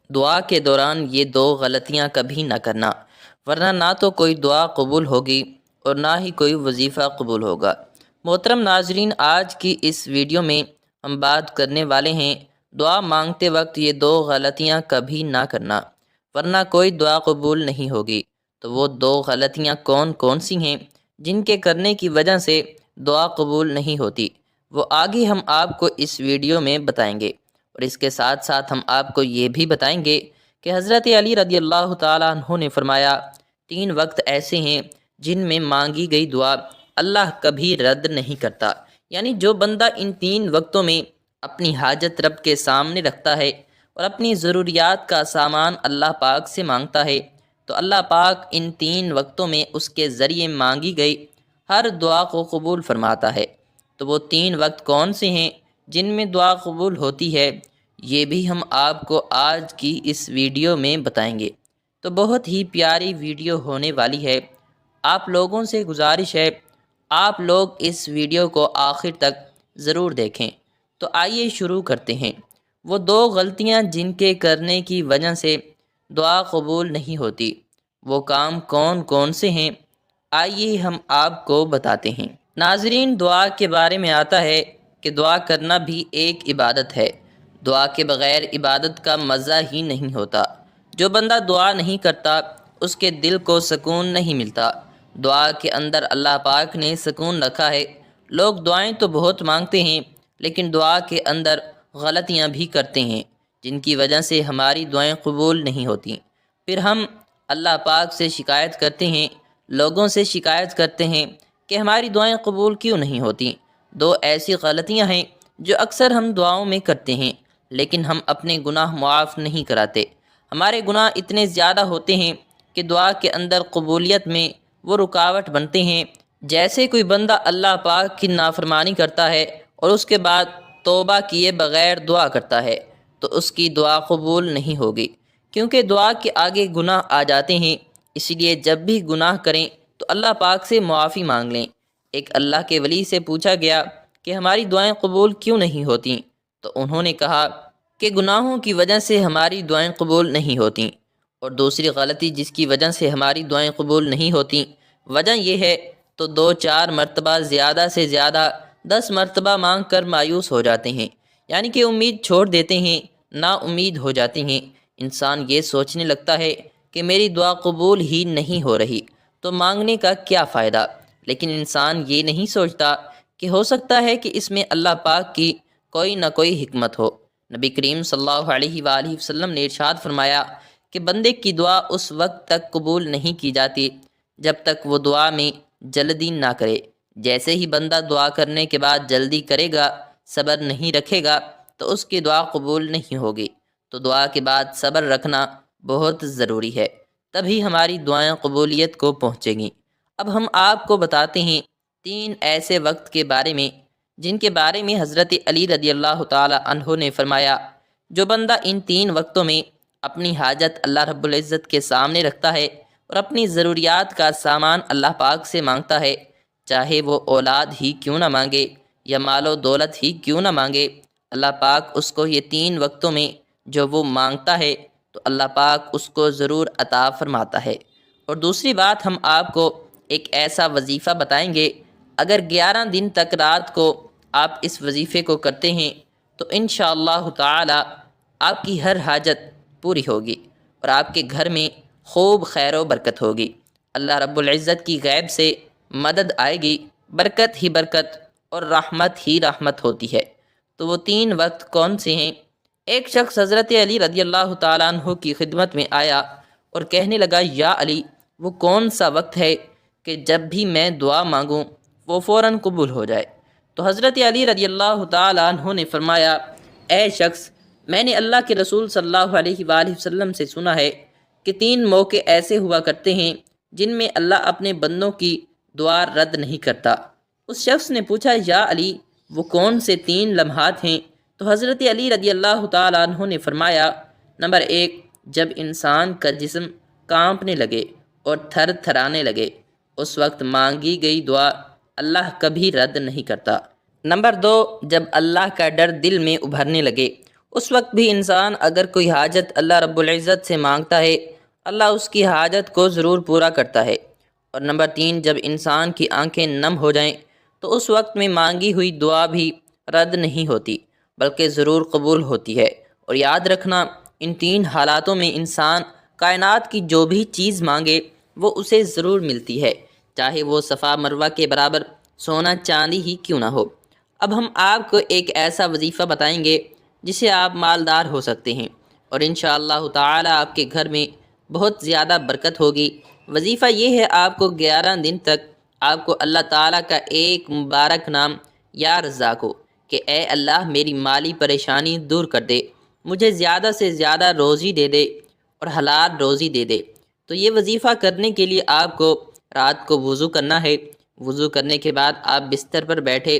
دعا کے دوران یہ دو غلطیاں کبھی نہ کرنا، ورنہ نہ تو کوئی دعا قبول ہوگی اور نہ ہی کوئی وظیفہ قبول ہوگا۔ محترم ناظرین، آج کی اس ویڈیو میں ہم بات کرنے والے ہیں دعا مانگتے وقت یہ دو غلطیاں کبھی نہ کرنا، ورنہ کوئی دعا قبول نہیں ہوگی۔ تو وہ دو غلطیاں کون کون سی ہیں جن کے کرنے کی وجہ سے دعا قبول نہیں ہوتی، وہ آگے ہم آپ کو اس ویڈیو میں بتائیں گے۔ اور اس کے ساتھ ساتھ ہم آپ کو یہ بھی بتائیں گے کہ حضرت علی رضی اللہ تعالیٰ عنہ نے فرمایا 3 وقت ایسے ہیں جن میں مانگی گئی دعا اللہ کبھی رد نہیں کرتا، یعنی جو بندہ ان 3 وقتوں میں اپنی حاجت رب کے سامنے رکھتا ہے اور اپنی ضروریات کا سامان اللہ پاک سے مانگتا ہے تو اللہ پاک ان 3 وقتوں میں اس کے ذریعے مانگی گئی ہر دعا کو قبول فرماتا ہے۔ تو وہ 3 وقت کون سے ہیں جن میں دعا قبول ہوتی ہے، یہ بھی ہم آپ کو آج کی اس ویڈیو میں بتائیں گے۔ تو بہت ہی پیاری ویڈیو ہونے والی ہے، آپ لوگوں سے گزارش ہے آپ لوگ اس ویڈیو کو آخر تک ضرور دیکھیں۔ تو آئیے شروع کرتے ہیں۔ وہ 2 غلطیاں جن کے کرنے کی وجہ سے دعا قبول نہیں ہوتی، وہ کام کون کون سے ہیں، آئیے ہم آپ کو بتاتے ہیں۔ ناظرین، دعا کے بارے میں آتا ہے کہ دعا کرنا بھی ایک عبادت ہے۔ دعا کے بغیر عبادت کا مزہ ہی نہیں ہوتا۔ جو بندہ دعا نہیں کرتا اس کے دل کو سکون نہیں ملتا۔ دعا کے اندر اللہ پاک نے سکون رکھا ہے۔ لوگ دعائیں تو بہت مانگتے ہیں لیکن دعا کے اندر غلطیاں بھی کرتے ہیں جن کی وجہ سے ہماری دعائیں قبول نہیں ہوتیں۔ پھر ہم اللہ پاک سے شکایت کرتے ہیں، لوگوں سے شکایت کرتے ہیں کہ ہماری دعائیں قبول کیوں نہیں ہوتیں۔ 2 ایسی غلطیاں ہیں جو اکثر ہم دعاؤں میں کرتے ہیں لیکن ہم اپنے گناہ معاف نہیں کراتے۔ ہمارے گناہ اتنے زیادہ ہوتے ہیں کہ دعا کے اندر قبولیت میں وہ رکاوٹ بنتے ہیں۔ جیسے کوئی بندہ اللہ پاک کی نافرمانی کرتا ہے اور اس کے بعد توبہ کیے بغیر دعا کرتا ہے تو اس کی دعا قبول نہیں ہوگی، کیونکہ دعا کے آگے گناہ آ جاتے ہیں۔ اس لیے جب بھی گناہ کریں تو اللہ پاک سے معافی مانگ لیں۔ ایک اللہ کے ولی سے پوچھا گیا کہ ہماری دعائیں قبول کیوں نہیں ہوتیں، تو انہوں نے کہا کہ گناہوں کی وجہ سے ہماری دعائیں قبول نہیں ہوتیں۔ اور دوسری غلطی جس کی وجہ سے ہماری دعائیں قبول نہیں ہوتیں، وجہ یہ ہے تو 2-4 مرتبہ زیادہ سے زیادہ 10 مرتبہ مانگ کر مایوس ہو جاتے ہیں، یعنی کہ امید چھوڑ دیتے ہیں، نا امید ہو جاتے ہیں۔ انسان یہ سوچنے لگتا ہے کہ میری دعا قبول ہی نہیں ہو رہی تو مانگنے کا کیا فائدہ، لیکن انسان یہ نہیں سوچتا کہ ہو سکتا ہے کہ اس میں اللہ پاک کی کوئی نہ کوئی حکمت ہو۔ نبی کریم صلی اللہ علیہ وآلہ وسلم نے ارشاد فرمایا کہ بندے کی دعا اس وقت تک قبول نہیں کی جاتی جب تک وہ دعا میں جلدی نہ کرے۔ جیسے ہی بندہ دعا کرنے کے بعد جلدی کرے گا، صبر نہیں رکھے گا تو اس کی دعا قبول نہیں ہوگی۔ تو دعا کے بعد صبر رکھنا بہت ضروری ہے، تبھی ہماری دعائیں قبولیت کو پہنچیں گی۔ اب ہم آپ کو بتاتے ہیں 3 ایسے وقت کے بارے میں جن کے بارے میں حضرت علی رضی اللہ تعالی عنہ نے فرمایا جو بندہ ان 3 وقتوں میں اپنی حاجت اللہ رب العزت کے سامنے رکھتا ہے اور اپنی ضروریات کا سامان اللہ پاک سے مانگتا ہے، چاہے وہ اولاد ہی کیوں نہ مانگے یا مال و دولت ہی کیوں نہ مانگے، اللہ پاک اس کو یہ 3 وقتوں میں جو وہ مانگتا ہے تو اللہ پاک اس کو ضرور عطا فرماتا ہے۔ اور دوسری بات، ہم آپ کو ایک ایسا وظیفہ بتائیں گے، اگر 11 دن تک رات کو آپ اس وظیفے کو کرتے ہیں تو انشاءاللہ تعالی آپ کی ہر حاجت پوری ہوگی اور آپ کے گھر میں خوب خیر و برکت ہوگی۔ اللہ رب العزت کی غیب سے مدد آئے گی، برکت ہی برکت اور رحمت ہی رحمت ہوتی ہے۔ تو وہ 3 وقت کون سے ہیں؟ ایک شخص حضرت علی رضی اللہ تعالیٰ عنہ کی خدمت میں آیا اور کہنے لگا، یا علی، وہ کون سا وقت ہے کہ جب بھی میں دعا مانگوں وہ فوراً قبول ہو جائے؟ تو حضرت علی رضی اللہ تعالیٰ عنہ نے فرمایا، اے شخص، میں نے اللہ کے رسول صلی اللہ علیہ وآلہ وسلم سے سنا ہے کہ 3 موقع ایسے ہوا کرتے ہیں جن میں اللہ اپنے بندوں کی دعا رد نہیں کرتا۔ اس شخص نے پوچھا، یا علی، وہ کون سے 3 لمحات ہیں؟ تو حضرت علی رضی اللہ تعالیٰ عنہ نے فرمایا، نمبر 1، جب انسان کا جسم کانپنے لگے اور تھر تھرانے لگے، اس وقت مانگی گئی دعا اللہ کبھی رد نہیں کرتا۔ نمبر 2، جب اللہ کا ڈر دل میں ابھرنے لگے اس وقت بھی انسان اگر کوئی حاجت اللہ رب العزت سے مانگتا ہے، اللہ اس کی حاجت کو ضرور پورا کرتا ہے۔ اور نمبر 3، جب انسان کی آنکھیں نم ہو جائیں تو اس وقت میں مانگی ہوئی دعا بھی رد نہیں ہوتی بلکہ ضرور قبول ہوتی ہے۔ اور یاد رکھنا، ان 3 حالاتوں میں انسان کائنات کی جو بھی چیز مانگے وہ اسے ضرور ملتی ہے، چاہے وہ صفا مروہ کے برابر سونا چاندی ہی کیوں نہ ہو۔ اب ہم آپ کو ایک ایسا وظیفہ بتائیں گے جس سے آپ مالدار ہو سکتے ہیں اور انشاءاللہ تعالی آپ کے گھر میں بہت زیادہ برکت ہوگی۔ وظیفہ یہ ہے، آپ کو 11 دن تک آپ کو اللہ تعالیٰ کا ایک مبارک نام یا رزاق ہو کہ اے اللہ میری مالی پریشانی دور کر دے، مجھے زیادہ سے زیادہ روزی دے دے اور حلال روزی دے دے۔ تو یہ وظیفہ کرنے کے لیے آپ کو رات کو وضو کرنا ہے۔ وضو کرنے کے بعد آپ بستر پر بیٹھے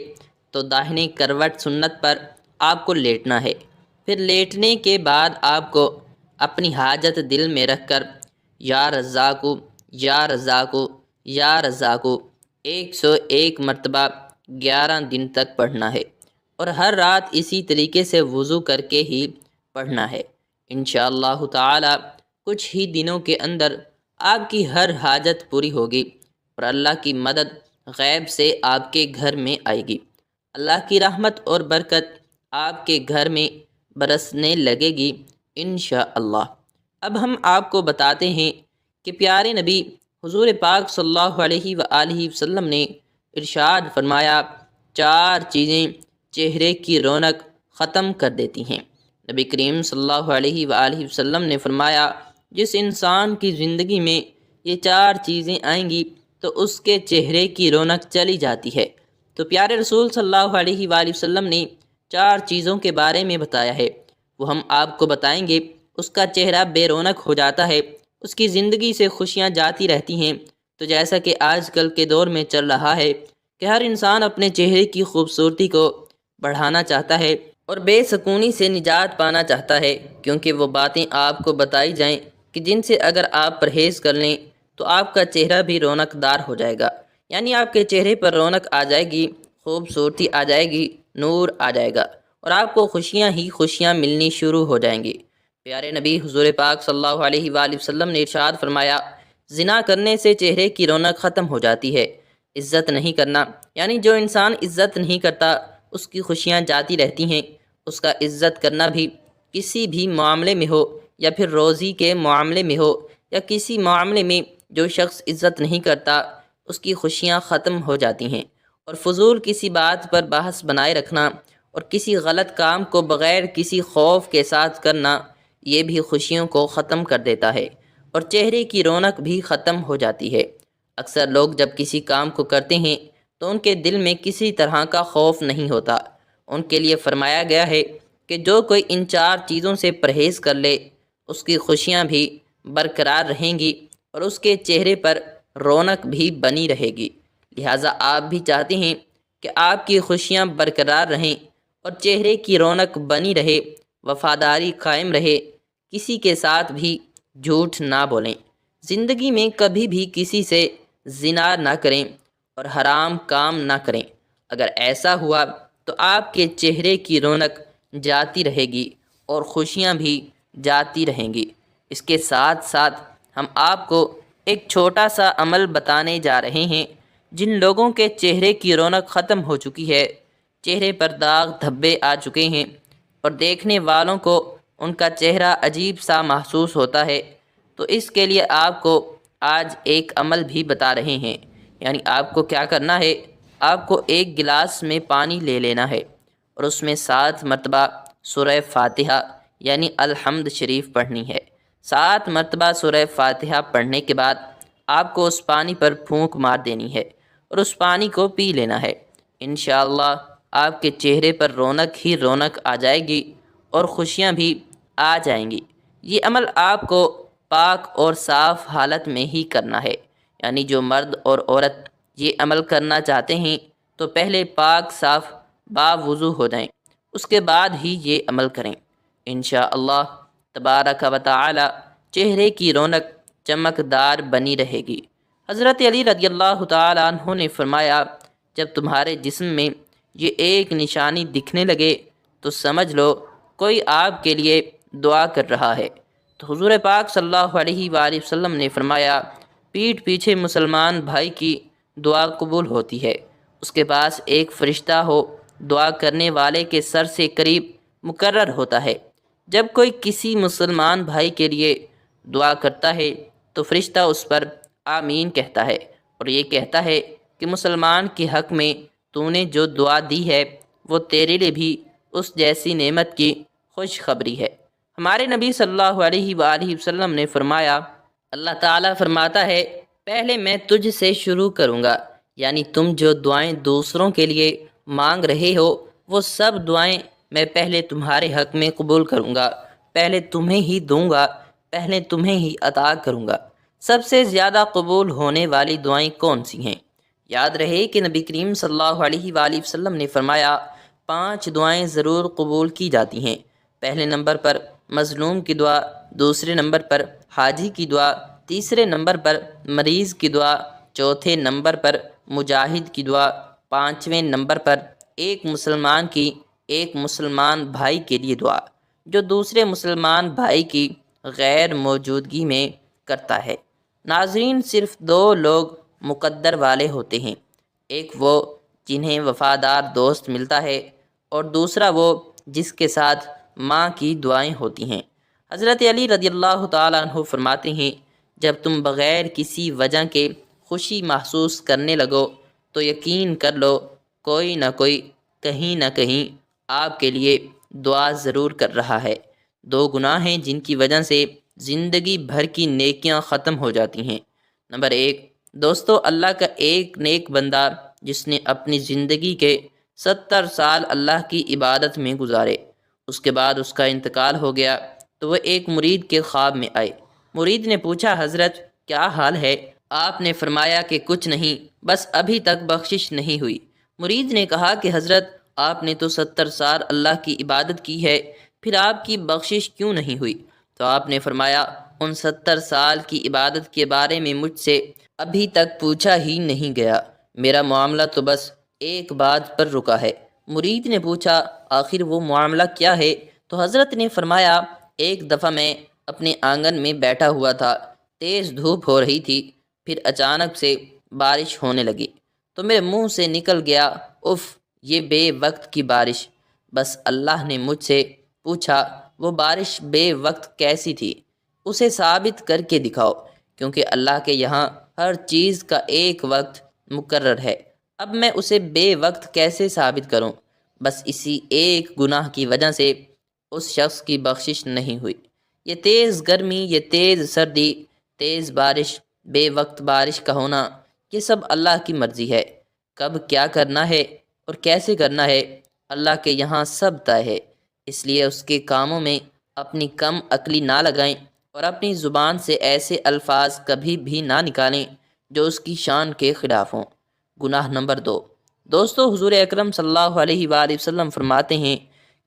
تو داہنی کروٹ سنت پر آپ کو لیٹنا ہے۔ پھر لیٹنے کے بعد آپ کو اپنی حاجت دل میں رکھ کر یا رزاقو یا رزاقو یا رزاقو 101 مرتبہ 11 دن تک پڑھنا ہے، اور ہر رات اسی طریقے سے وضو کر کے ہی پڑھنا ہے۔ انشاءاللہ تعالی کچھ ہی دنوں کے اندر آپ کی ہر حاجت پوری ہوگی اور اللہ کی مدد غیب سے آپ کے گھر میں آئے گی۔ اللہ کی رحمت اور برکت آپ کے گھر میں برسنے لگے گی انشاءاللہ۔ اب ہم آپ کو بتاتے ہیں کہ پیارے نبی حضور پاک صلی اللہ علیہ وآلہ وسلم نے ارشاد فرمایا، 4 چیزیں چہرے کی رونق ختم کر دیتی ہیں۔ نبی کریم صلی اللہ علیہ وآلہ وسلم نے فرمایا، جس انسان کی زندگی میں یہ 4 چیزیں آئیں گی تو اس کے چہرے کی رونق چلی جاتی ہے۔ تو پیارے رسول صلی اللہ علیہ وآلہ وسلم نے 4 چیزوں کے بارے میں بتایا ہے، وہ ہم آپ کو بتائیں گے۔ اس کا چہرہ بے رونق ہو جاتا ہے، اس کی زندگی سے خوشیاں جاتی رہتی ہیں۔ تو جیسا کہ آج کل کے دور میں چل رہا ہے کہ ہر انسان اپنے چہرے کی خوبصورتی کو بڑھانا چاہتا ہے اور بے سکونی سے نجات پانا چاہتا ہے، کیونکہ وہ باتیں آپ کو بتائی جائیں کہ جن سے اگر آپ پرہیز کر لیں تو آپ کا چہرہ بھی رونق دار ہو جائے گا، یعنی آپ کے چہرے پر رونق آ جائے گی، خوبصورتی آ جائے گی، نور آ جائے گا اور آپ کو خوشیاں ہی خوشیاں ملنی شروع ہو جائیں گی۔ پیارے نبی حضور پاک صلی اللہ علیہ وآلہ وسلم نے ارشاد فرمایا، زنا کرنے سے چہرے کی رونق ختم ہو جاتی ہے۔ عزت نہیں کرنا، یعنی جو انسان عزت نہیں کرتا اس کی خوشیاں جاتی رہتی ہیں۔ اس کا عزت کرنا بھی کسی بھی معاملے میں ہو، یا پھر روزی کے معاملے میں ہو، یا کسی معاملے میں جو شخص عزت نہیں کرتا اس کی خوشیاں ختم ہو جاتی ہیں۔ اور فضول کسی بات پر بحث بنائے رکھنا اور کسی غلط کام کو بغیر کسی خوف کے ساتھ کرنا، یہ بھی خوشیوں کو ختم کر دیتا ہے اور چہرے کی رونق بھی ختم ہو جاتی ہے۔ اکثر لوگ جب کسی کام کو کرتے ہیں تو ان کے دل میں کسی طرح کا خوف نہیں ہوتا۔ ان کے لیے فرمایا گیا ہے کہ جو کوئی ان 4 چیزوں سے پرہیز کر لے اس کی خوشیاں بھی برقرار رہیں گی اور اس کے چہرے پر رونق بھی بنی رہے گی۔ لہٰذا آپ بھی چاہتے ہیں کہ آپ کی خوشیاں برقرار رہیں اور چہرے کی رونق بنی رہے، وفاداری قائم رہے، کسی کے ساتھ بھی جھوٹ نہ بولیں، زندگی میں کبھی بھی کسی سے زنا نہ کریں اور حرام کام نہ کریں۔ اگر ایسا ہوا تو آپ کے چہرے کی رونق جاتی رہے گی اور خوشیاں بھی جاتی رہیں گی۔ اس کے ساتھ ساتھ ہم آپ کو ایک چھوٹا سا عمل بتانے جا رہے ہیں۔ جن لوگوں کے چہرے کی رونق ختم ہو چکی ہے، چہرے پر داغ دھبے آ چکے ہیں اور دیکھنے والوں کو ان کا چہرہ عجیب سا محسوس ہوتا ہے، تو اس کے لیے آپ کو آج ایک عمل بھی بتا رہے ہیں۔ یعنی آپ کو کیا کرنا ہے، آپ کو ایک گلاس میں پانی لے لینا ہے اور اس میں 7 مرتبہ سورہ فاتحہ یعنی الحمد شریف پڑھنی ہے۔ 7 مرتبہ سورہ فاتحہ پڑھنے کے بعد آپ کو اس پانی پر پھونک مار دینی ہے اور اس پانی کو پی لینا ہے۔ انشاءاللہ آپ کے چہرے پر رونق ہی رونق آ جائے گی اور خوشیاں بھی آ جائیں گی۔ یہ عمل آپ کو پاک اور صاف حالت میں ہی کرنا ہے، یعنی جو مرد اور عورت یہ عمل کرنا چاہتے ہیں تو پہلے پاک صاف باوضو ہو جائیں، اس کے بعد ہی یہ عمل کریں۔ انشاءاللہ تبارک و تعالی چہرے کی رونق چمکدار بنی رہے گی۔ حضرت علی رضی اللہ تعالیٰ عنہ نے فرمایا، جب تمہارے جسم میں یہ ایک نشانی دکھنے لگے تو سمجھ لو کوئی آپ کے لیے دعا کر رہا ہے۔ تو حضور پاک صلی اللہ علیہ وآلہ وسلم نے فرمایا، پیٹھ پیچھے مسلمان بھائی کی دعا قبول ہوتی ہے، اس کے پاس ایک فرشتہ ہو دعا کرنے والے کے سر سے قریب مقرر ہوتا ہے۔ جب کوئی کسی مسلمان بھائی کے لیے دعا کرتا ہے تو فرشتہ اس پر آمین کہتا ہے اور یہ کہتا ہے کہ مسلمان کے حق میں تو نے جو دعا دی ہے وہ تیرے لیے بھی اس جیسی نعمت کی خوشخبری ہے۔ ہمارے نبی صلی اللہ علیہ وآلہ وسلم نے فرمایا، اللہ تعالیٰ فرماتا ہے، پہلے میں تجھ سے شروع کروں گا، یعنی تم جو دعائیں دوسروں کے لیے مانگ رہے ہو وہ سب دعائیں میں پہلے تمہارے حق میں قبول کروں گا، پہلے تمہیں ہی دوں گا، پہلے تمہیں ہی عطا کروں گا۔ سب سے زیادہ قبول ہونے والی دعائیں کون سی ہیں؟ یاد رہے کہ نبی کریم صلی اللہ علیہ وآلہ وسلم نے فرمایا، 5 دعائیں ضرور قبول کی جاتی ہیں۔ پہلے نمبر پر مظلوم کی دعا، دوسرے نمبر پر حاجی کی دعا، تیسرے نمبر پر مریض کی دعا، چوتھے نمبر پر مجاہد کی دعا، 5ویں نمبر پر ایک مسلمان کی ایک مسلمان بھائی کے لیے دعا جو دوسرے مسلمان بھائی کی غیر موجودگی میں کرتا ہے۔ ناظرین، صرف 2 لوگ مقدر والے ہوتے ہیں، ایک وہ جنہیں وفادار دوست ملتا ہے اور دوسرا وہ جس کے ساتھ ماں کی دعائیں ہوتی ہیں۔ حضرت علی رضی اللہ تعالیٰ عنہ فرماتے ہیں، جب تم بغیر کسی وجہ کے خوشی محسوس کرنے لگو تو یقین کر لو کوئی نہ کوئی کہیں نہ کہیں آپ کے لیے دعا ضرور کر رہا ہے۔ 2 گناہ ہیں جن کی وجہ سے زندگی بھر کی نیکیاں ختم ہو جاتی ہیں۔ نمبر 1، دوستو، اللہ کا ایک نیک بندہ جس نے اپنی زندگی کے 70 سال اللہ کی عبادت میں گزارے، اس کے بعد اس کا انتقال ہو گیا تو وہ ایک مرید کے خواب میں آئے۔ مرید نے پوچھا، حضرت کیا حال ہے؟ آپ نے فرمایا کہ کچھ نہیں، بس ابھی تک بخشش نہیں ہوئی۔ مرید نے کہا کہ حضرت آپ نے تو 70 سال اللہ کی عبادت کی ہے، پھر آپ کی بخشش کیوں نہیں ہوئی؟ تو آپ نے فرمایا، ان 70 سال کی عبادت کے بارے میں مجھ سے ابھی تک پوچھا ہی نہیں گیا، میرا معاملہ تو بس ایک بات پر رکا ہے۔ مرید نے پوچھا، آخر وہ معاملہ کیا ہے؟ تو حضرت نے فرمایا، ایک دفعہ میں اپنے آنگن میں بیٹھا ہوا تھا، تیز دھوپ ہو رہی تھی، پھر اچانک سے بارش ہونے لگی تو میرے منہ سے نکل گیا، اف، یہ بے وقت کی بارش۔ بس اللہ نے مجھ سے پوچھا، وہ بارش بے وقت کیسی تھی؟ اسے ثابت کر کے دکھاؤ، کیونکہ اللہ کے یہاں ہر چیز کا ایک وقت مقرر ہے۔ اب میں اسے بے وقت کیسے ثابت کروں؟ بس اسی ایک گناہ کی وجہ سے اس شخص کی بخشش نہیں ہوئی۔ یہ تیز گرمی، یہ تیز سردی، تیز بارش، بے وقت بارش کا ہونا، یہ سب اللہ کی مرضی ہے۔ کب کیا کرنا ہے اور کیسے کرنا ہے، اللہ کے یہاں سب طے ہے۔ اس لیے اس کے کاموں میں اپنی کم عقلی نہ لگائیں اور اپنی زبان سے ایسے الفاظ کبھی بھی نہ نکالیں جو اس کی شان کے خلاف ہوں۔ گناہ نمبر 2، دوستو، حضور اکرم صلی اللہ علیہ وآلہ وسلم فرماتے ہیں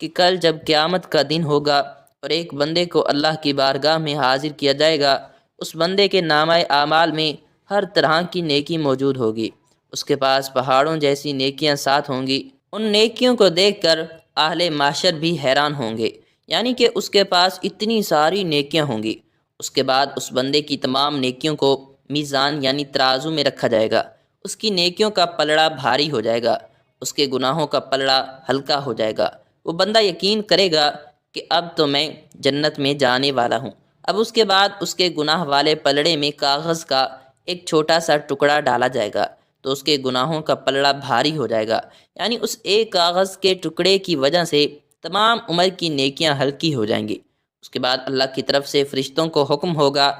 کہ کل جب قیامت کا دن ہوگا اور ایک بندے کو اللہ کی بارگاہ میں حاضر کیا جائے گا، اس بندے کے نامہ اعمال میں ہر طرح کی نیکی موجود ہوگی، اس کے پاس پہاڑوں جیسی نیکیاں ساتھ ہوں گی۔ ان نیکیوں کو دیکھ کر اہل معاشر بھی حیران ہوں گے، یعنی کہ اس کے پاس اتنی ساری نیکیاں ہوں گی۔ اس کے بعد اس بندے کی تمام نیکیوں کو میزان یعنی ترازو میں رکھا جائے گا، اس کی نیکیوں کا پلڑا بھاری ہو جائے گا، اس کے گناہوں کا پلڑا ہلکا ہو جائے گا۔ وہ بندہ یقین کرے گا کہ اب تو میں جنت میں جانے والا ہوں۔ اب اس کے بعد اس کے گناہ والے پلڑے میں کاغذ کا ایک چھوٹا سا ٹکڑا ڈالا جائے گا تو اس کے گناہوں کا پلڑا بھاری ہو جائے گا، یعنی اس ایک کاغذ کے ٹکڑے کی وجہ سے تمام عمر کی نیکیاں ہلکی ہو جائیں گی۔ اس کے بعد اللہ کی طرف سے فرشتوں کو حکم ہوگا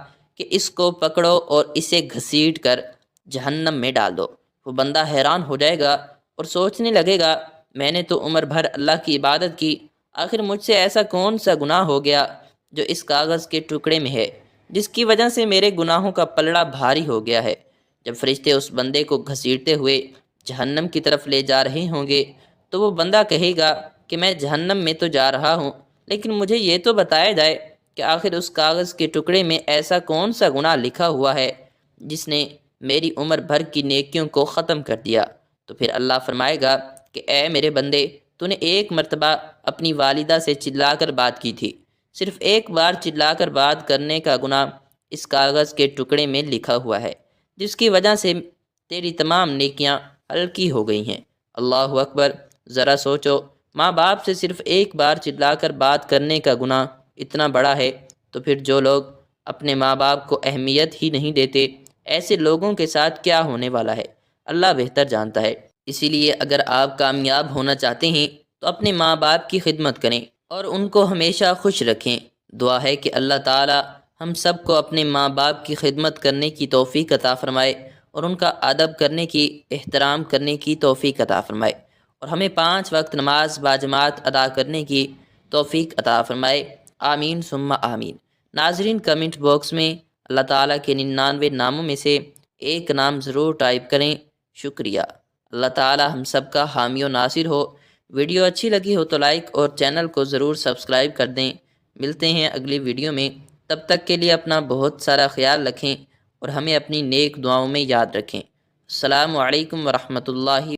کہ اس کو پکڑو اور اسے گھسیٹ کر جہنم میں ڈال دو۔ وہ بندہ حیران ہو جائے گا اور سوچنے لگے گا، میں نے تو عمر بھر اللہ کی عبادت کی، آخر مجھ سے ایسا کون سا گناہ ہو گیا جو اس کاغذ کے ٹکڑے میں ہے، جس کی وجہ سے میرے گناہوں کا پلڑا بھاری ہو گیا ہے۔ جب فرشتے اس بندے کو گھسیٹتے ہوئے جہنم کی طرف لے جا رہے ہوں گے تو وہ بندہ کہے گا کہ میں جہنم میں تو جا رہا ہوں، لیکن مجھے یہ تو بتایا جائے کہ آخر اس کاغذ کے ٹکڑے میں ایسا کون سا گناہ لکھا ہوا ہے جس نے میری عمر بھر کی نیکیوں کو ختم کر دیا۔ تو پھر اللہ فرمائے گا کہ اے میرے بندے، تو نے ایک مرتبہ اپنی والدہ سے چلا کر بات کی تھی۔ صرف ایک بار چلا کر بات کرنے کا گناہ اس کاغذ کے ٹکڑے میں لکھا ہوا ہے، جس کی وجہ سے تیری تمام نیکیاں ہلکی ہو گئی ہیں۔ اللہ اکبر! ذرا سوچو، ماں باپ سے صرف ایک بار چلا کر بات کرنے کا گناہ اتنا بڑا ہے، تو پھر جو لوگ اپنے ماں باپ کو اہمیت ہی نہیں دیتے، ایسے لوگوں کے ساتھ کیا ہونے والا ہے، اللہ بہتر جانتا ہے۔ اسی لیے اگر آپ کامیاب ہونا چاہتے ہیں تو اپنے ماں باپ کی خدمت کریں اور ان کو ہمیشہ خوش رکھیں۔ دعا ہے کہ اللہ تعالی ہم سب کو اپنے ماں باپ کی خدمت کرنے کی توفیق عطا فرمائے اور ان کا ادب کرنے کی، احترام کرنے کی توفیق عطا فرمائے، اور ہمیں 5 وقت نماز باجماعت ادا کرنے کی توفیق عطا فرمائے۔ آمین ثم آمین۔ ناظرین، کمنٹ باکس میں اللہ تعالیٰ کے 99 ناموں میں سے ایک نام ضرور ٹائپ کریں۔ شکریہ۔ اللہ تعالیٰ ہم سب کا حامی و ناصر ہو۔ ویڈیو اچھی لگی ہو تو لائک اور چینل کو ضرور سبسکرائب کر دیں۔ ملتے ہیں اگلی ویڈیو میں، تب تک کے لیے اپنا بہت سارا خیال رکھیں اور ہمیں اپنی نیک دعاؤں میں یاد رکھیں۔ السلام علیکم ورحمۃ اللہ